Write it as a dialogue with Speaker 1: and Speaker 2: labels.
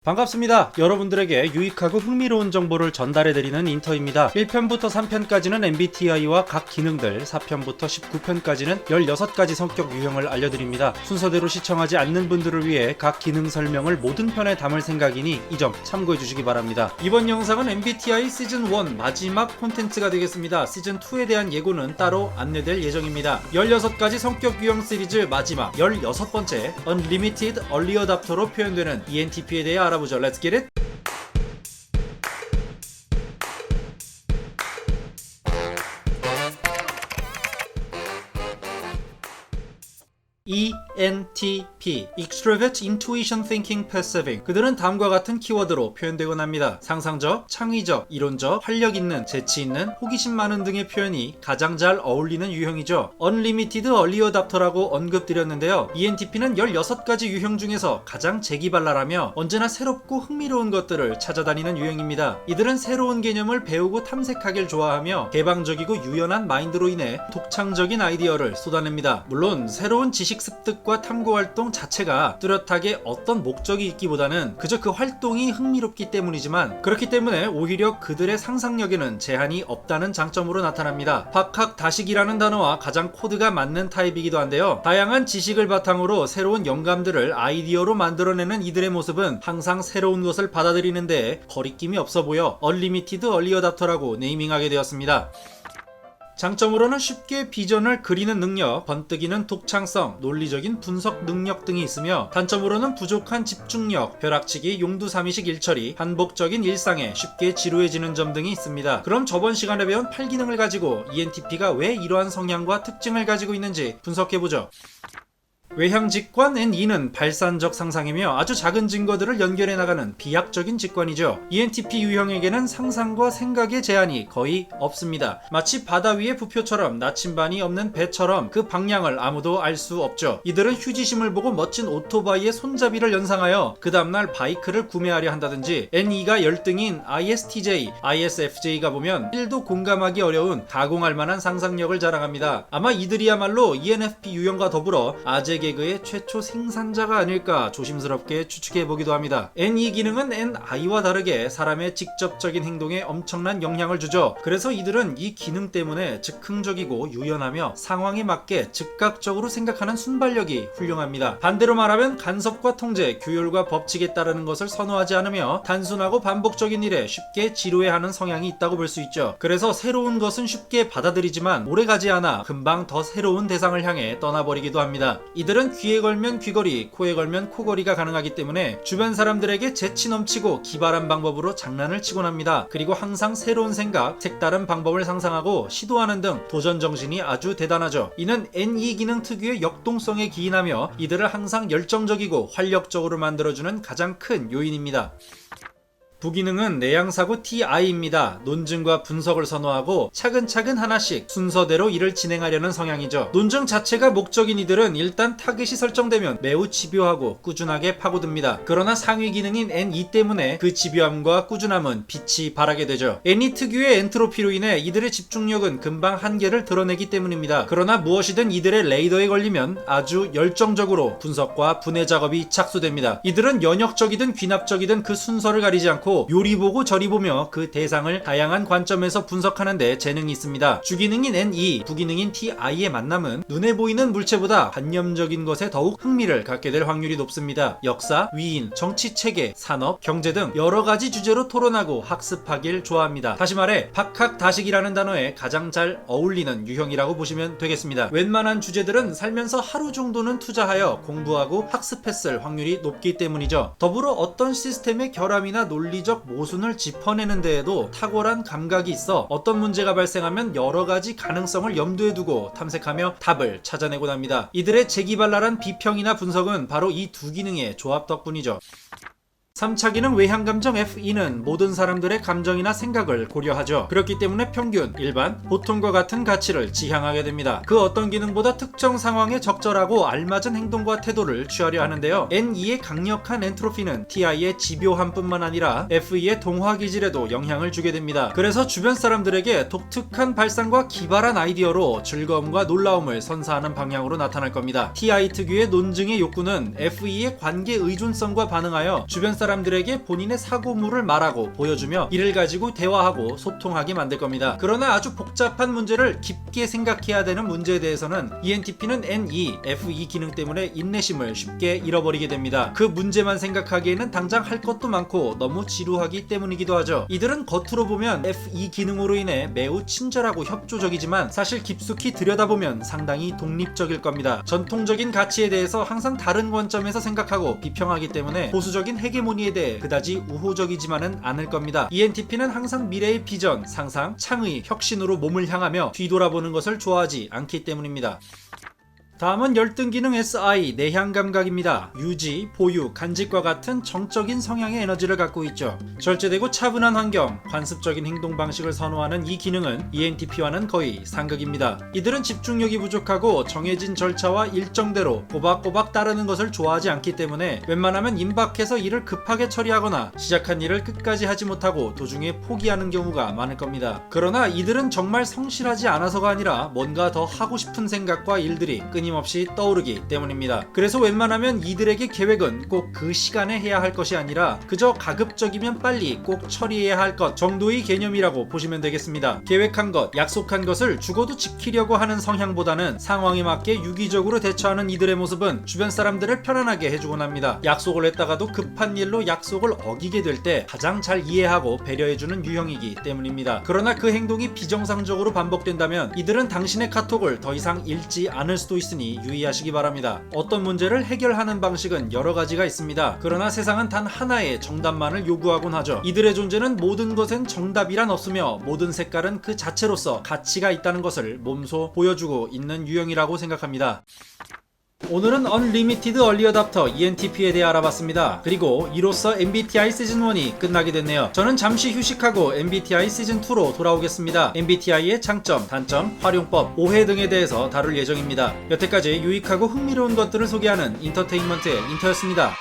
Speaker 1: 반갑습니다. 여러분들에게 유익하고 흥미로운 정보를 전달해드리는 인터입니다. 1편부터 3편까지는 MBTI와 각 기능들, 4편부터 19편까지는 16가지 성격 유형을 알려드립니다. 순서대로 시청하지 않는 분들을 위해 각 기능 설명을 모든 편에 담을 생각이니 이 점 참고해주시기 바랍니다. 이번 영상은 MBTI 시즌1 마지막 콘텐츠가 되겠습니다. 시즌2에 대한 예고는 따로 안내될 예정입니다. 16가지 성격 유형 시리즈 마지막 16번째 Unlimited Early Adopter로 표현되는 ENTP에 대해 알아보죠. Let's get it! ENTP Extrovert Intuition Thinking Perceiving. 그들은 다음과 같은 키워드로 표현되곤 합니다. 상상적, 창의적, 이론적, 활력있는, 재치있는, 호기심 많은 등의 표현이 가장 잘 어울리는 유형이죠. Unlimited Early Adopter라고 언급드렸는데요. ENTP는 16가지 유형 중에서 가장 재기발랄하며 언제나 새롭고 흥미로운 것들을 찾아다니는 유형입니다. 이들은 새로운 개념을 배우고 탐색하길 좋아하며 개방적이고 유연한 마인드로 인해 독창적인 아이디어를 쏟아냅니다. 물론 새로운 지식 습득과 탐구 활동 자체가 뚜렷하게 어떤 목적이 있기보다는 그저 그 활동이 흥미롭기 때문이지만, 그렇기 때문에 오히려 그들의 상상력에는 제한이 없다는 장점으로 나타납니다. 박학다식이라는 단어와 가장 코드가 맞는 타입이기도 한데요. 다양한 지식을 바탕으로 새로운 영감들을 아이디어로 만들어내는 이들의 모습은 항상 새로운 것을 받아들이는 데에 거리낌이 없어 보여 Unlimited Early Adopter라고 네이밍하게 되었습니다. 장점으로는 쉽게 비전을 그리는 능력, 번뜩이는 독창성, 논리적인 분석 능력 등이 있으며, 단점으로는 부족한 집중력, 벼락치기, 용두사미식 일처리, 반복적인 일상에 쉽게 지루해지는 점 등이 있습니다. 그럼 저번 시간에 배운 8기능을 가지고 ENTP가 왜 이러한 성향과 특징을 가지고 있는지 분석해보죠. 외향직관 N2는 발산적 상상이며 아주 작은 증거들을 연결해 나가는 비약적인 직관이죠. ENTP 유형에게는 상상과 생각의 제한이 거의 없습니다. 마치 바다 위의 부표처럼 나침반이 없는 배처럼 그 방향을 아무도 알 수 없죠. 이들은 휴지심을 보고 멋진 오토바이의 손잡이를 연상하여 그 다음날 바이크를 구매하려 한다든지, N2가 열등인 ISTJ, ISFJ가 보면 1도 공감하기 어려운 가공할 만한 상상력을 자랑합니다. 아마 이들이야말로 ENFP 유형과 더불어 아재 개그의 최초 생산자가 아닐까 조심스럽게 추측해보기도 합니다. N2 기능은 Ni와 다르게 사람의 직접적인 행동에 엄청난 영향을 주죠. 그래서 이들은 이 기능 때문에 즉흥적이고 유연하며 상황에 맞게 즉각적으로 생각하는 순발력이 훌륭합니다. 반대로 말하면 간섭과 통제, 규율과 법칙에 따르는 것을 선호하지 않으며 단순하고 반복적인 일에 쉽게 지루해하는 성향이 있다고 볼 수 있죠. 그래서 새로운 것은 쉽게 받아들이지만 오래가지 않아 금방 더 새로운 대상을 향해 떠나버리기도 합니다. 이들은 귀에 걸면 귀걸이, 코에 걸면 코걸이가 가능하기 때문에 주변 사람들에게 재치 넘치고 기발한 방법으로 장난을 치곤 합니다. 그리고 항상 새로운 생각, 색다른 방법을 상상하고 시도하는 등 도전 정신이 아주 대단하죠. 이는 N2 기능 특유의 역동성에 기인하며 이들을 항상 열정적이고 활력적으로 만들어주는 가장 큰 요인입니다. 부기능은 내향사고 TI입니다. 논증과 분석을 선호하고 차근차근 하나씩 순서대로 일을 진행하려는 성향이죠. 논증 자체가 목적인 이들은 일단 타겟이 설정되면 매우 집요하고 꾸준하게 파고듭니다. 그러나 상위 기능인 N2 때문에 그 집요함과 꾸준함은 빛이 발하게 되죠. N2 특유의 엔트로피로 인해 이들의 집중력은 금방 한계를 드러내기 때문입니다. 그러나 무엇이든 이들의 레이더에 걸리면 아주 열정적으로 분석과 분해 작업이 착수됩니다. 이들은 연역적이든 귀납적이든 그 순서를 가리지 않고 요리 보고 저리 보며 그 대상을 다양한 관점에서 분석하는 데 재능이 있습니다. 주기능인 N2, 부기능인 TI의 만남은 눈에 보이는 물체보다 관념적인 것에 더욱 흥미를 갖게 될 확률이 높습니다. 역사, 위인, 정치 체계, 산업, 경제 등 여러 가지 주제로 토론하고 학습하길 좋아합니다. 다시 말해 박학다식이라는 단어에 가장 잘 어울리는 유형이라고 보시면 되겠습니다. 웬만한 주제들은 살면서 하루 정도는 투자하여 공부하고 학습했을 확률이 높기 때문이죠. 더불어 어떤 시스템의 결함이나 논리적 모순을 짚어내는 데에도 탁월한 감각이 있어 어떤 문제가 발생하면 여러 가지 가능성을 염두에 두고 탐색하며 답을 찾아내곤 합니다. 이들의 재기발랄한 비평이나 분석은 바로 이 두 기능의 조합 덕분이죠. 3차 기능 외향감정 F2는 모든 사람들의 감정이나 생각을 고려하죠. 그렇기 때문에 평균, 일반, 보통과 같은 가치를 지향하게 됩니다. 그 어떤 기능보다 특정 상황에 적절하고 알맞은 행동과 태도를 취하려 하는데요. N2의 강력한 엔트로피는 TI의 집요함뿐만 아니라 F2의 동화 기질에도 영향을 주게 됩니다. 그래서 주변 사람들에게 독특한 발상과 기발한 아이디어로 즐거움과 놀라움을 선사하는 방향으로 나타날 겁니다. TI 특유의 논증의 욕구는 F2의 관계 의존성과 반응하여 주변 사람 사람들에게 본인의 사고물을 말하고 보여주며 이를 가지고 대화하고 소통하게 만들 겁니다. 그러나 아주 복잡한 문제를 깊게 생각해야 되는 문제에 대해서는 ENTP는 NE, FE 기능 때문에 인내심을 쉽게 잃어버리게 됩니다. 그 문제만 생각하기에는 당장 할 것도 많고 너무 지루하기 때문이기도 하죠. 이들은 겉으로 보면 FE 기능으로 인해 매우 친절하고 협조적이지만 사실 깊숙이 들여다보면 상당히 독립적일 겁니다. 전통적인 가치에 대해서 항상 다른 관점에서 생각하고 비평하기 때문에 보수적인 헤게모니에 대해 그다지 우호적이지만은 않을 겁니다. ENTP는 항상 미래의 비전, 상상, 창의, 혁신으로 몸을 향하며 뒤돌아보는 것을 좋아하지 않기 때문입니다. 다음은 열등 기능 SI, 내향 감각입니다. 유지, 보유, 간직과 같은 정적인 성향의 에너지를 갖고 있죠. 절제되고 차분한 환경, 관습적인 행동 방식을 선호하는 이 기능은 ENTP와는 거의 상극입니다. 이들은 집중력이 부족하고 정해진 절차와 일정대로 꼬박꼬박 따르는 것을 좋아하지 않기 때문에 웬만하면 임박해서 일을 급하게 처리하거나 시작한 일을 끝까지 하지 못하고 도중에 포기하는 경우가 많을 겁니다. 그러나 이들은 정말 성실하지 않아서가 아니라 뭔가 더 하고 싶은 생각과 일들이 끊임없이 떠오르기 때문입니다. 그래서 웬만하면 이들에게 계획은 꼭 그 시간에 해야 할 것이 아니라 그저 가급적이면 빨리 꼭 처리해야 할 것 정도의 개념이라고 보시면 되겠습니다. 계획한 것, 약속한 것을 죽어도 지키려고 하는 성향보다는 상황에 맞게 유기적으로 대처하는 이들의 모습은 주변 사람들을 편안하게 해주곤 합니다. 약속을 했다가도 급한 일로 약속을 어기게 될 때 가장 잘 이해하고 배려해주는 유형이기 때문입니다. 그러나 그 행동이 비정상적으로 반복된다면 이들은 당신의 카톡을 더 이상 읽지 않을 수도 있으니 유의하시기 바랍니다. 어떤 문제를 해결하는 방식은 여러 가지가 있습니다. 그러나 세상은 단 하나의 정답만을 요구하곤 하죠. 이들의 존재는 모든 것엔 정답이란 없으며 모든 색깔은 그 자체로서 가치가 있다는 것을 몸소 보여주고 있는 유형이라고 생각합니다. 오늘은 Unlimited Early Adopter ENTP에 대해 알아봤습니다. 그리고 이로써 MBTI 시즌1이 끝나게 됐네요. 저는 잠시 휴식하고 MBTI 시즌2로 돌아오겠습니다. MBTI의 장점, 단점, 활용법, 오해 등에 대해서 다룰 예정입니다. 여태까지 유익하고 흥미로운 것들을 소개하는 인터테인먼트의 인터였습니다.